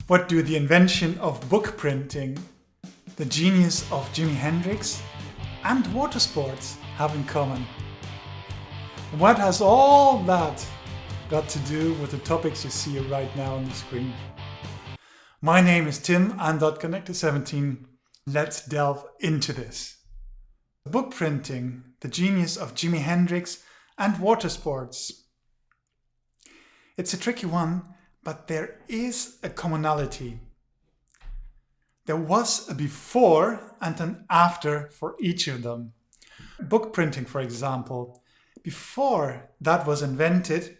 What do the invention of book printing, the genius of Jimi Hendrix, and watersports have in common? What has all that got to do with the topics you see right now on the screen? My name is Tim, I'm .connected17. Let's delve into this. Book printing, the genius of Jimi Hendrix, and watersports. It's a tricky one, but there is a commonality. There was a before and an after for each of them. Book printing, for example, before that was invented,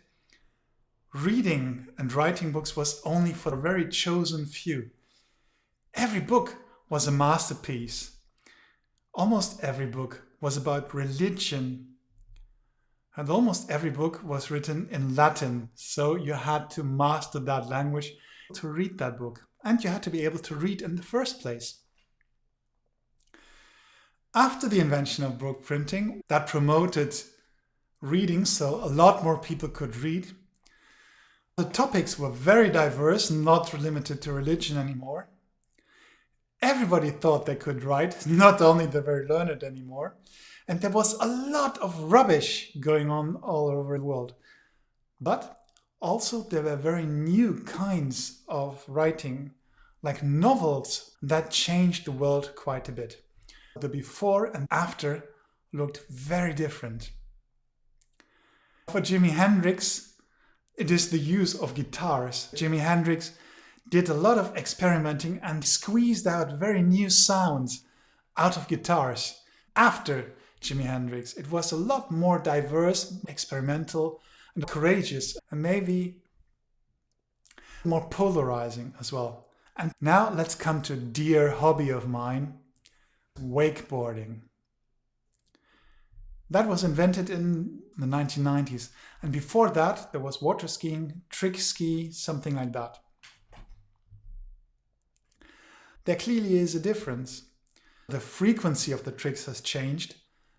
reading and writing books was only for a very chosen few. Every book was a masterpiece. Almost every book was about religion. And almost every book was written in Latin, so you had to master that language to read that book. And you had to be able to read in the first place. After the invention of book printing, that promoted reading, so a lot more people could read. The topics were very diverse, not limited to religion anymore. Everybody thought they could write, not only the very learned anymore. And there was a lot of rubbish going on all over the world. But also there were very new kinds of writing, like novels, that changed the world quite a bit. The before and after looked very different. For Jimi Hendrix, it is the use of guitars. Jimi Hendrix did a lot of experimenting and squeezed out very new sounds out of guitars. After Jimi Hendrix, it was a lot more diverse, experimental, and courageous, and maybe more polarizing as well. And now let's come to a dear hobby of mine, wakeboarding. That was invented in the 1990s, and before that there was water skiing, trick ski, something like that. There clearly is a difference. The frequency of the tricks has changed,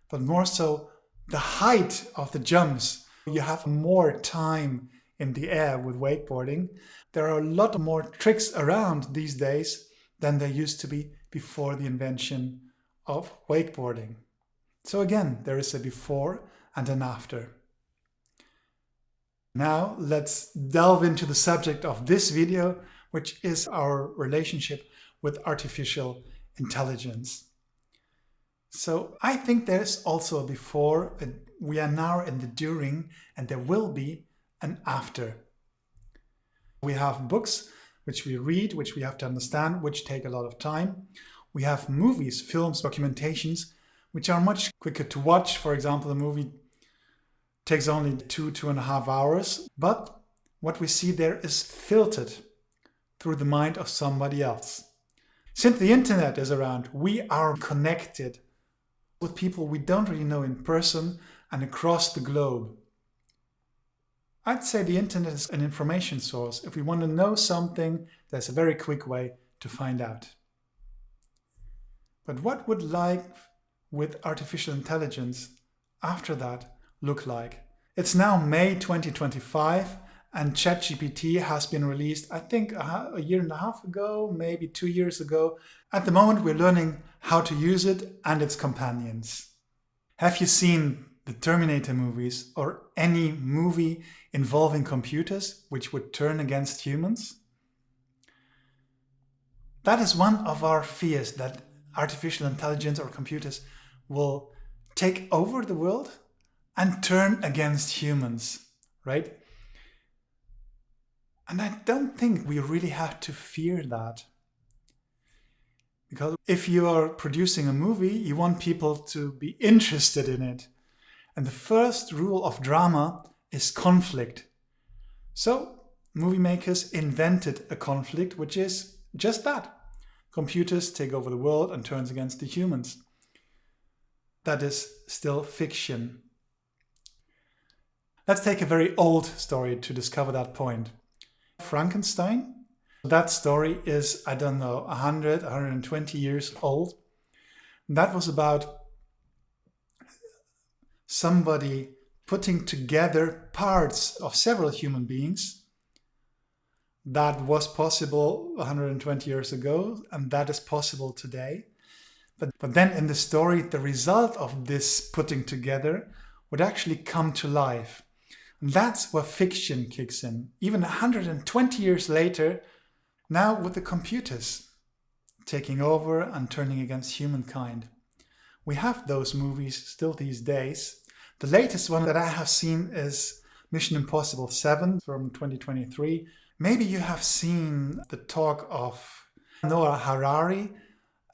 but more so the height of the jumps. You have more time in the air with wakeboarding. There are a lot more tricks around these days than there used to be before the invention of wakeboarding. So again, there is a before and an after. Now let's delve into the subject of this video, which is our relationship with artificial intelligence. So I think there's also a before, we are now in the during, and there will be an after. We have books which we read, which we have to understand, which take a lot of time. We have movies, films, documentations, which are much quicker to watch. For example, a movie takes only 2.5 hours, but what we see there is filtered through the mind of somebody else. Since the internet is around, we are connected with people we don't really know in person and across the globe. I'd say the internet is an information source. If we want to know something, there's a very quick way to find out. But what would life with artificial intelligence after that look like? It's now May 2025 and ChatGPT has been released, I think, a year and a half ago, maybe 2 years ago. At the moment, we're learning how to use it and its companions. Have you seen the Terminator movies or any movie involving computers which would turn against humans? That is one of our fears, that artificial intelligence or computers will take over the world and turn against humans, right? And I don't think we really have to fear that. Because if you are producing a movie, you want people to be interested in it. And the first rule of drama is conflict. So movie makers invented a conflict, which is just that. Computers take over the world and turns against the humans. That is still fiction. Let's take a very old story to discover that point. Frankenstein. That story is, I don't know, 100, 120 years old. That was about somebody putting together parts of several human beings That was possible 120 years ago, and that is possible today. But then in the story, the result of this putting together would actually come to life. And that's where fiction kicks in. Even 120 years later, now with the computers taking over and turning against humankind. We have those movies still these days. The latest one that I have seen is Mission Impossible 7 from 2023. Maybe you have seen the talk of Noah Harari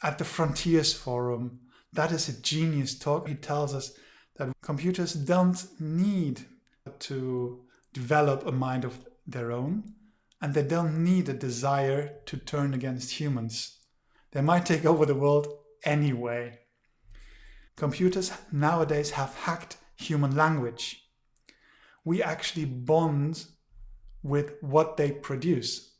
at the Frontiers Forum. That is a genius talk. He tells us that computers don't need to develop a mind of their own, and they don't need a desire to turn against humans. They might take over the world anyway. Computers nowadays have hacked human language. We actually bond with what they produce.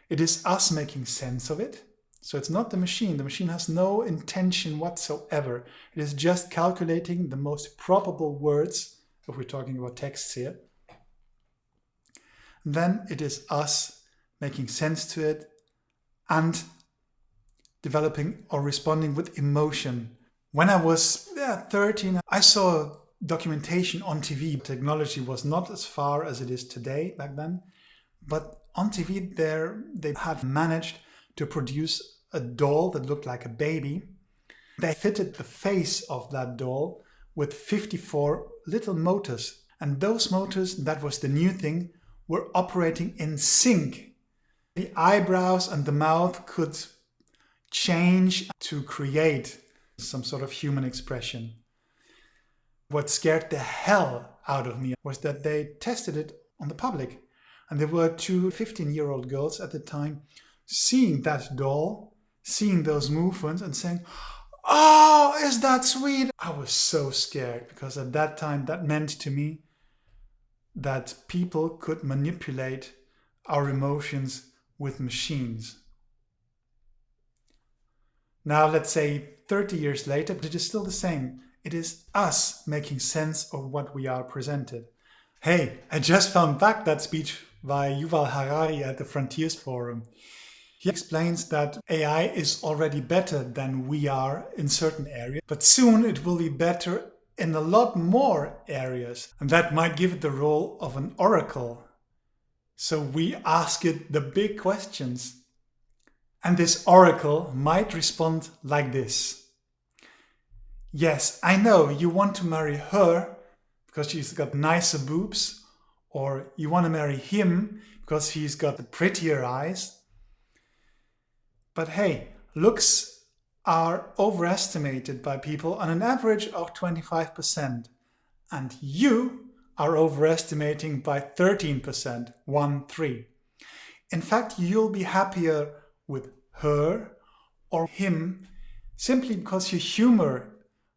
It is us making sense of it. So it's not the machine. The machine has no intention whatsoever. It is just calculating the most probable words, if we're talking about texts here. And then it is us making sense to it and developing or responding with emotion. When I was 13, I saw documentation on TV. Technology was not as far as it is today back then, but on TV they had managed to produce a doll that looked like a baby. They fitted the face of that doll with 54 little motors, and those motors, that was the new thing, were operating in sync. The eyebrows and the mouth could change to create some sort of human expression. What scared the hell out of me was that they tested it on the public. And there were two 15-year-old girls at the time seeing that doll, seeing those movements and saying, "Oh, is that sweet?" I was so scared because at that time that meant to me that people could manipulate our emotions with machines. Now, let's say 30 years later, but it is still the same. It is us making sense of what we are presented. Hey, I just found back that speech by Yuval Harari at the Frontiers Forum. He explains that AI is already better than we are in certain areas, but soon it will be better in a lot more areas. And that might give it the role of an oracle. So we ask it the big questions. And this oracle might respond like this. Yes, I know you want to marry her because she's got nicer boobs, or you want to marry him because he's got the prettier eyes. But hey, looks are overestimated by people on an average of 25%. And you are overestimating by 13%, 1-3. In fact, you'll be happier with her or him simply because your humor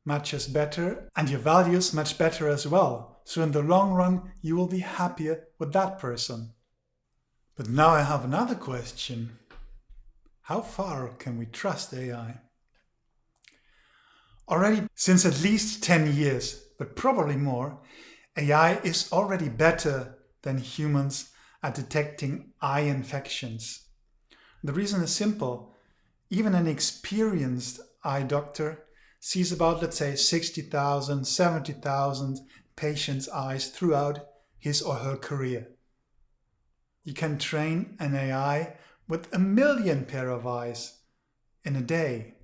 matches better and your values match better as well. So in the long run, you will be happier with that person. But now I have another question. How far can we trust AI? Already since at least 10 years, but probably more, AI is already better than humans at detecting eye infections. The reason is simple. Even an experienced eye doctor sees about, let's say, 60,000, 70,000 patients' eyes throughout his or her career. You can train an AI with 1 million pair of eyes in a day.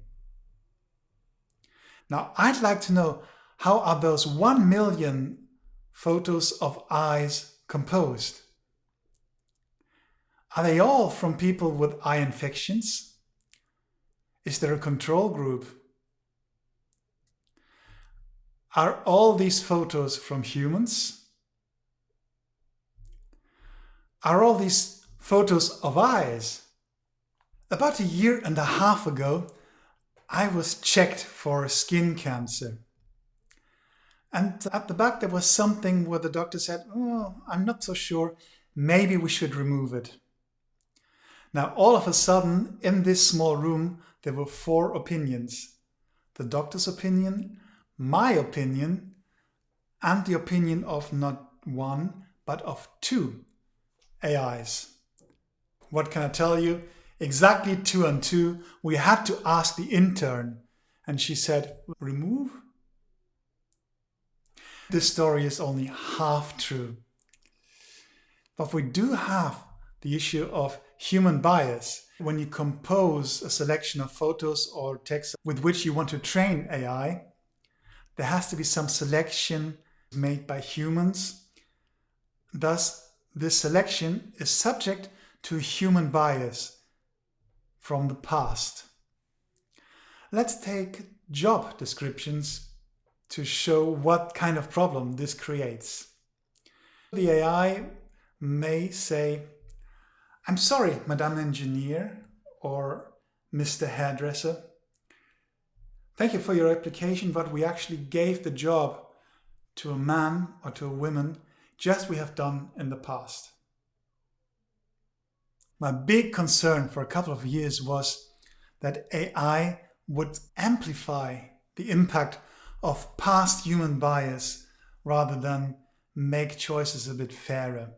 Now, I'd like to know, how are those 1 million photos of eyes composed? Are they all from people with eye infections? Is there a control group? Are all these photos from humans? Are all these photos of eyes? About 1.5 years ago, I was checked for skin cancer. And at the back there was something where the doctor said, "Oh, I'm not so sure, maybe we should remove it." Now all of a sudden in this small room there were 4 opinions. The doctor's opinion, my opinion, and the opinion of not 1 but of 2 AIs. What can I tell you? Exactly 2 and 2. We had to ask the intern, and she said, remove? This story is only half true. But we do have the issue of human bias. When you compose a selection of photos or text with which you want to train AI, there has to be some selection made by humans. Thus, this selection is subject to human bias from the past. Let's take job descriptions to show what kind of problem this creates. The AI may say, I'm sorry, Madame Engineer or Mr. Hairdresser. Thank you for your application, but we actually gave the job to a man or to a woman, just we have done in the past. My big concern for a couple of years was that AI would amplify the impact of past human bias rather than make choices a bit fairer.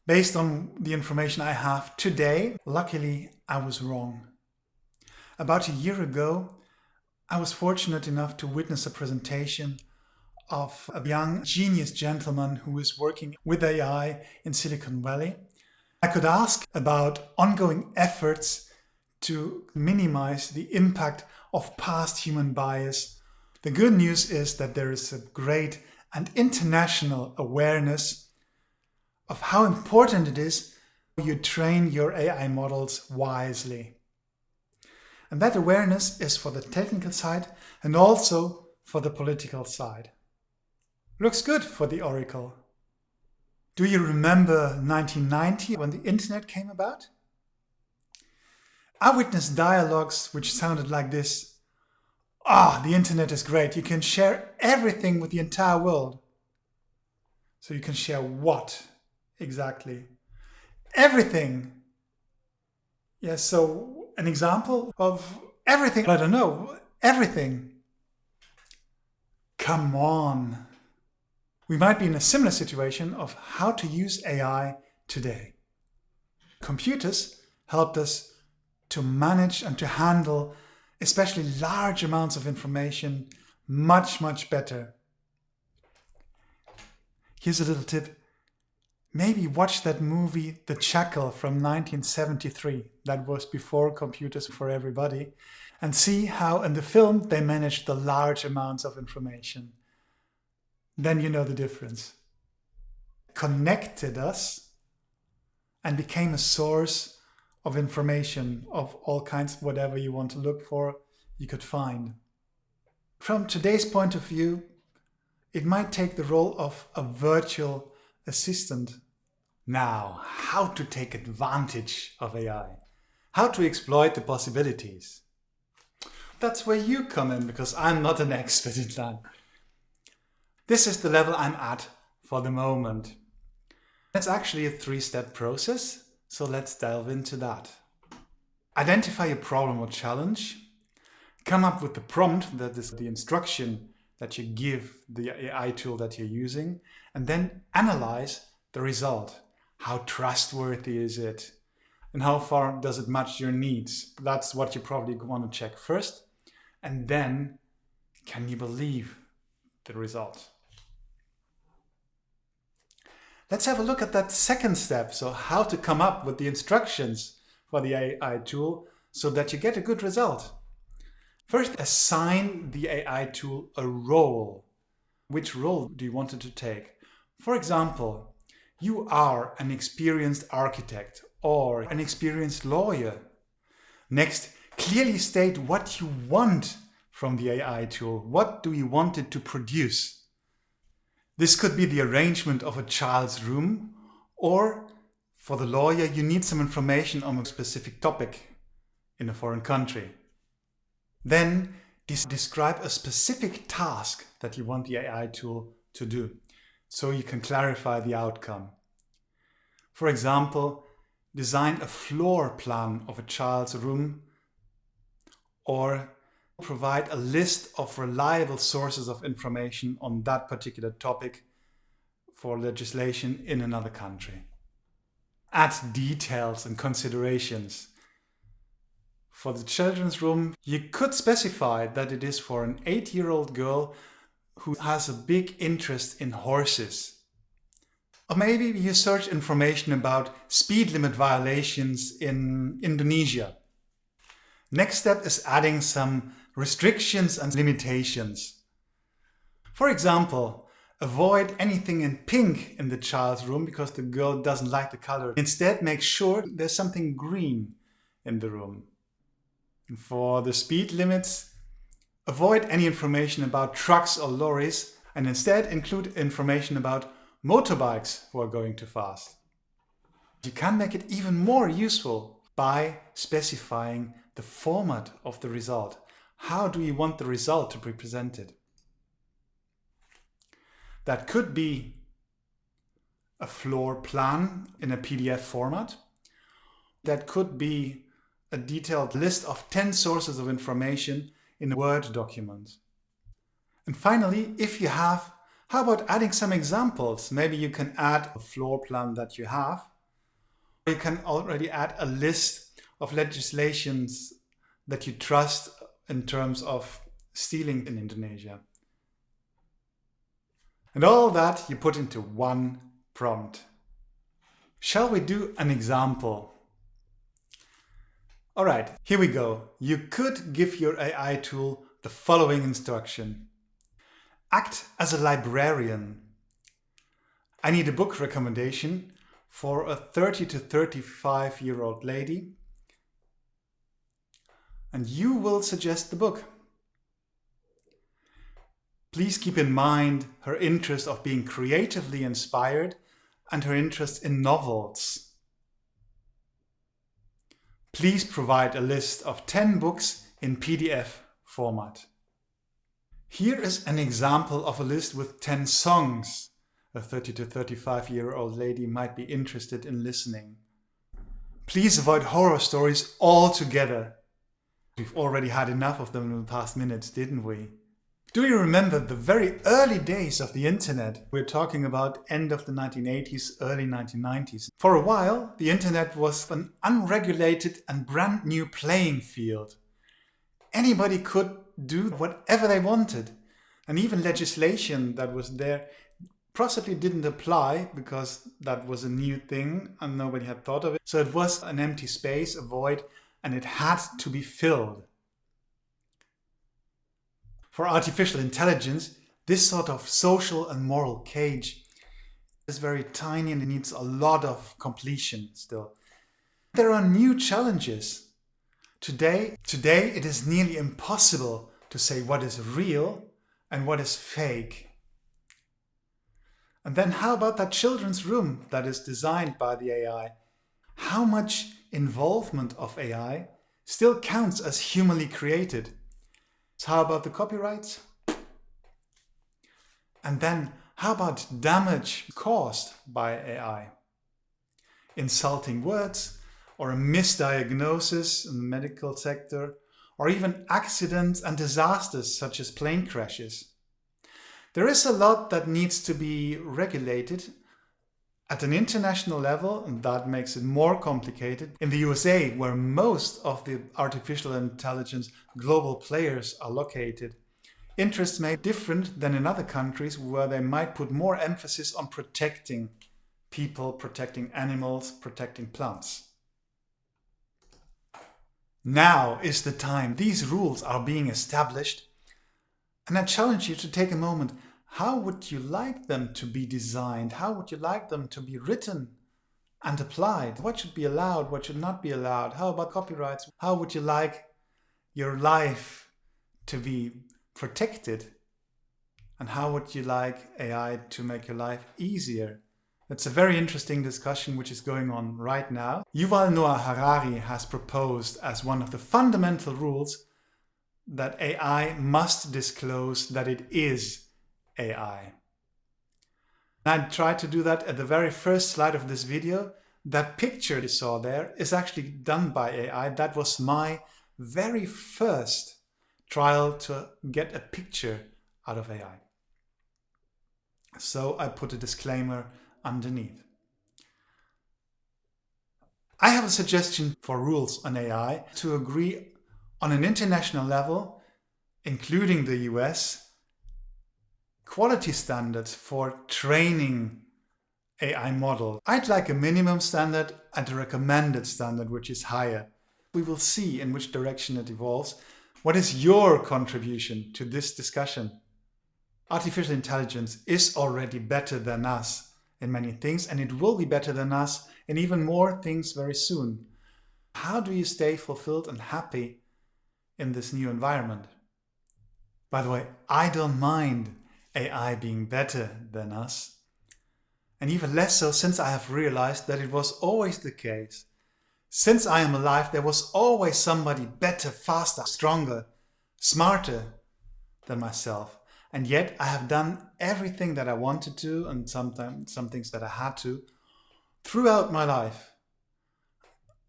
Based on the information I have today, luckily I was wrong. About a year ago, I was fortunate enough to witness a presentation of a young genius gentleman who is working with AI in Silicon Valley. I could ask about ongoing efforts to minimize the impact of past human bias. The good news is that there is a great and international awareness of how important it is you train your AI models wisely. And that awareness is for the technical side and also for the political side. Looks good for the Oracle. Do you remember 1990 when the internet came about? I witnessed dialogues which sounded like this. The internet is great. You can share everything with the entire world. So you can share what? Exactly. Everything. Yes, so an example of everything. I don't know. Everything. Come on. We might be in a similar situation of how to use AI today. Computers helped us to manage and to handle especially large amounts of information much, much better. Here's a little tip. Maybe watch that movie, The Jackal from 1973. That was before computers for everybody. And see how in the film they managed the large amounts of information. Then you know the difference. Connected us and became a source of information of all kinds, whatever you want to look for, you could find. From today's point of view, it might take the role of a virtual assistant. Now, how to take advantage of AI? How to exploit the possibilities? That's where you come in, because I'm not an expert in that. This is the level I'm at for the moment. It's actually a 3-step process, so let's delve into that. Identify a problem or challenge. Come up with the prompt, that is the instruction that you give the AI tool that you're using, and then analyze the result. How trustworthy is it? And how far does it match your needs? That's what you probably want to check first. And then, can you believe the result? Let's have a look at that second step. So how to come up with the instructions for the AI tool so that you get a good result. First, assign the AI tool a role. Which role do you want it to take? For example, you are an experienced architect or an experienced lawyer. Next, clearly state what you want from the AI tool. What do you want it to produce? This could be the arrangement of a child's room, or for the lawyer, you need some information on a specific topic in a foreign country. Then describe a specific task that you want the AI tool to do, so you can clarify the outcome. For example, design a floor plan of a child's room, or provide a list of reliable sources of information on that particular topic for legislation in another country. add details and considerations. For the children's room, you could specify that it is for an 8-year-old girl who has a big interest in horses. Or maybe you search information about speed limit violations in Indonesia. Next step is adding some restrictions and limitations. For example, avoid anything in pink in the child's room because the girl doesn't like the color. Instead, make sure there's something green in the room. And for the speed limits, avoid any information about trucks or lorries and instead include information about motorbikes who are going too fast. You can make it even more useful by specifying the format of the result. How do you want the result to be presented? That could be a floor plan in a PDF format. That could be a detailed list of 10 sources of information in a Word document. And finally, if you have, how about adding some examples? Maybe you can add a floor plan that you have. You can already add a list of legislations that you trust in terms of stealing in Indonesia. And all that you put into one prompt. Shall we do an example? All right, here we go. You could give your AI tool the following instruction. Act as a librarian. I need a book recommendation for a 30 to 35-year-old lady. And you will suggest the book. Please keep in mind her interest of being creatively inspired and her interest in novels. Please provide a list of 10 books in PDF format. Here is an example of a list with 10 songs a 30 to 35-year-old lady might be interested in listening. Please avoid horror stories altogether. We've already had enough of them in the past minutes, didn't we? Do you remember the very early days of the internet? We're talking about end of the 1980s, early 1990s. For a while, the internet was an unregulated and brand new playing field. Anybody could do whatever they wanted. And even legislation that was there possibly didn't apply because that was a new thing and nobody had thought of it. So it was an empty space, a void, and it had to be filled. For artificial intelligence, this sort of social and moral cage is very tiny and it needs a lot of completion still. There are new challenges. Today it is nearly impossible to say what is real and what is fake. And then how about that children's room that is designed by the AI? How much involvement of AI still counts as humanly created? So how about the copyrights? And then how about damage caused by AI? Insulting words or a misdiagnosis in the medical sector or even accidents and disasters such as plane crashes. There is a lot that needs to be regulated at an international level, and that makes it more complicated. In the USA, where most of the artificial intelligence global players are located, interests may be different than in other countries where they might put more emphasis on protecting people, protecting animals, protecting plants. Now is the time. These rules are being established. And I challenge you to take a moment. How would you like them to be designed? How would you like them to be written and applied? What should be allowed? What should not be allowed? How about copyrights? How would you like your life to be protected? And how would you like AI to make your life easier? It's a very interesting discussion which is going on right now. Yuval Noah Harari has proposed as one of the fundamental rules that AI must disclose that it is AI. I tried to do that at the very first slide of this video. That picture you saw there is actually done by AI. That was my very first trial to get a picture out of AI. So I put a disclaimer underneath. I have a suggestion for rules on AI to agree on an international level, including the US, quality standards for training AI model. I'd like a minimum standard and a recommended standard, which is higher. We will see in which direction it evolves. What is your contribution to this discussion? Artificial intelligence is already better than us in many things, and it will be better than us in even more things very soon. How do you stay fulfilled and happy in this new environment? By the way, I don't mind AI being better than us, and even less so since I have realized that it was always the case. Since I am alive, there was always somebody better, faster, stronger, smarter than myself. And yet I have done everything that I wanted to, and sometimes some things that I had to, throughout my life.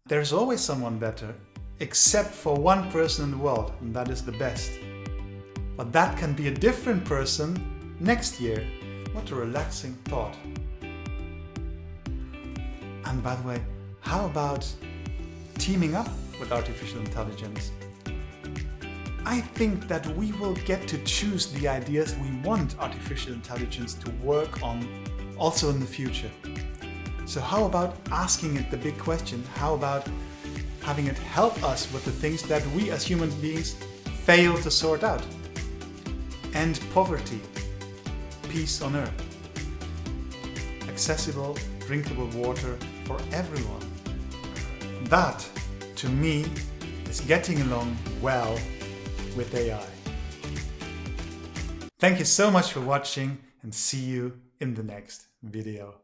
There's always someone better, except for one person in the world, and that is the best. But that can be a different person next year. What a relaxing thought. And by the way, how about teaming up with artificial intelligence? I think that we will get to choose the ideas we want artificial intelligence to work on also in the future. So how about asking it the big question? How about having it help us with the things that we as human beings fail to sort out? End poverty, peace on earth, accessible, drinkable water for everyone. That, to me, is getting along well with AI. Thank you so much for watching, and see you in the next video.